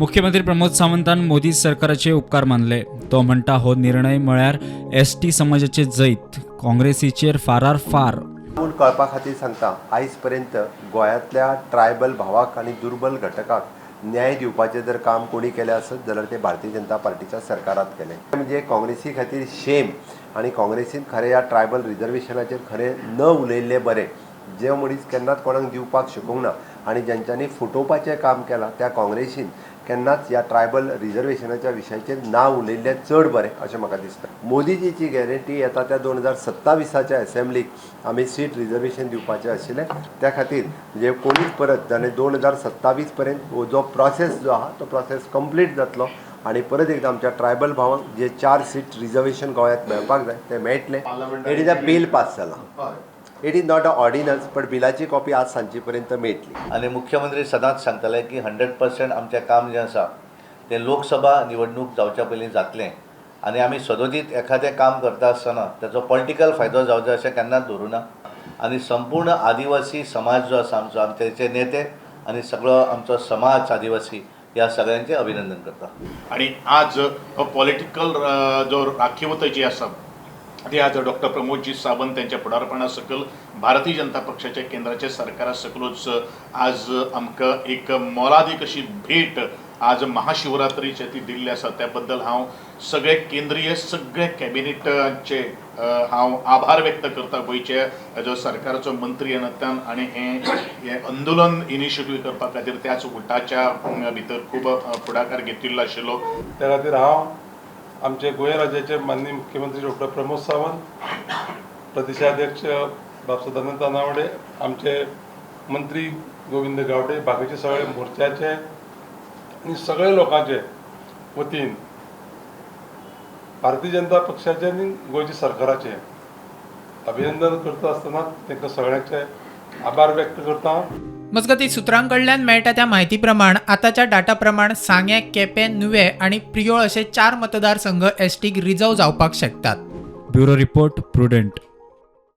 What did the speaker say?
मुख्यमंत्री प्रमोद सावंतान मोदी सरकाराचे उपकार मानले. तो म्हणटा हो निर्णय म्हळ्यार एसटी समाजाचे जैत, काँग्रेसीचेर फारार फार. पूण कळपा खातीर सांगता, आयज पर्यंत गोंयांतल्या ट्रायबल भावाक आनी दुर्बल घटकाक न्याय दिवपाचें जर काम कोणी केलें आसत जाल्यार ते भारतीय जनता पार्टीच्या सरकारात केलें. म्हणजे काँग्रेसी खातीर शेम आनी काँग्रेसीन खरें ह्या ट्रायबल रिजर्वेशनाचेर खरें न उलयल्लें बरें. जे मनीस केन्नाच कोणाक दिवपाक शिकूंक ना आनी ज्यांच्यांनी फुटोवपाचें काम केलां त्या काँग्रेसीन केन्नाच ह्या ट्रायबल रिजर्वेशनाच्या विशयाचेर नांव उलयल्लें चड बरें अशें म्हाका दिसता. मोदीजीची गॅरंटी येता त्या 2027च्या असेंब्लीक आमी सीट रिजर्वेशन दिवपाचें आशिल्लें. त्या खातीर म्हणजे कोणीच परत जाणें 2027 पर्यंत हो जो प्रोसेस जो आहा तो प्रोसेस कंप्लीट जातलो आनी परत एकदां आमच्या ट्रायबल भावांक जे 4 सीट रिजर्वेशन गोंयांत मेळपाक जाय ते मेळटलें. It is a bill pass जाला. It is not a ordinance, पण बिलाची कॉपी आज सांजे पर्यंत मेळटली. आणि मुख्यमंत्री सदांच सांगताले की 100% आमचें काम जें आसा तें लोकसभा निवडणूक जावच्या पयलीं जातलें आनी आमी सदोदीत एखादें काम करता आसतना ताचो पॉलिटिकल फायदो जावचो अशें केन्नाच धरूं ना. आनी संपूर्ण आदिवासी समाज जो आसा आमचो, आमचे नेते आनी सगळो आमचो समाज आदिवासी ह्या सगळ्यांचें अभिनंदन करता. आणि आज पॉलिटिकल जो राखीवता जी आसा ती आज डॉक्टर प्रमोदजी सावंत यांच्या फुडारपणा सकल भारतीय जनता पक्षाच्या केंद्राच्या सरकारा सकलूच आज आमकां एक मोलादीक अशी भेट आज महाशिवरात्रीचे ती दिल्ली आसा. त्या बद्दल हांव सगळे केंद्रीय सगळे कॅबिनेटाचे हांव आभार व्यक्त करता. गोंयचे जो सरकाराचो मंत्री येतात आनी हे आंदोलन इनिशिएटीव करपा खातीर त्याच उठाच्या भितर खूब फुडाकार घेतिल्लो आशिल्लो. त्या खातीर हांव आमचे गोंय राज्याचे माननीय मुख्यमंत्री डॉक्टर प्रमोद सावंत, प्रदेशाध्यक्ष बापसदानंद तानावडे, आमचे मंत्री गोविंद गावडे, बाकीचे सगळे मोर्चाचे आणि सगळे लोकांचे वतीन भारतीय जनता पक्षाचे आणि गोंयच्या सरकाराचे अभिनंदन करता आसतना तांकां सगळ्यांचे आभार व्यक्त करता. मजगती सुत्रांकडल्यान मेळटा त्या म्हायती प्रमाण आतांच्या डाटा प्रमाण सांगे, केपें, नुवें आनी प्रियोळ असे 4 मतदारसंघ एसटीक रिजर्व जावपाक शकतात. Bureau report, prudent.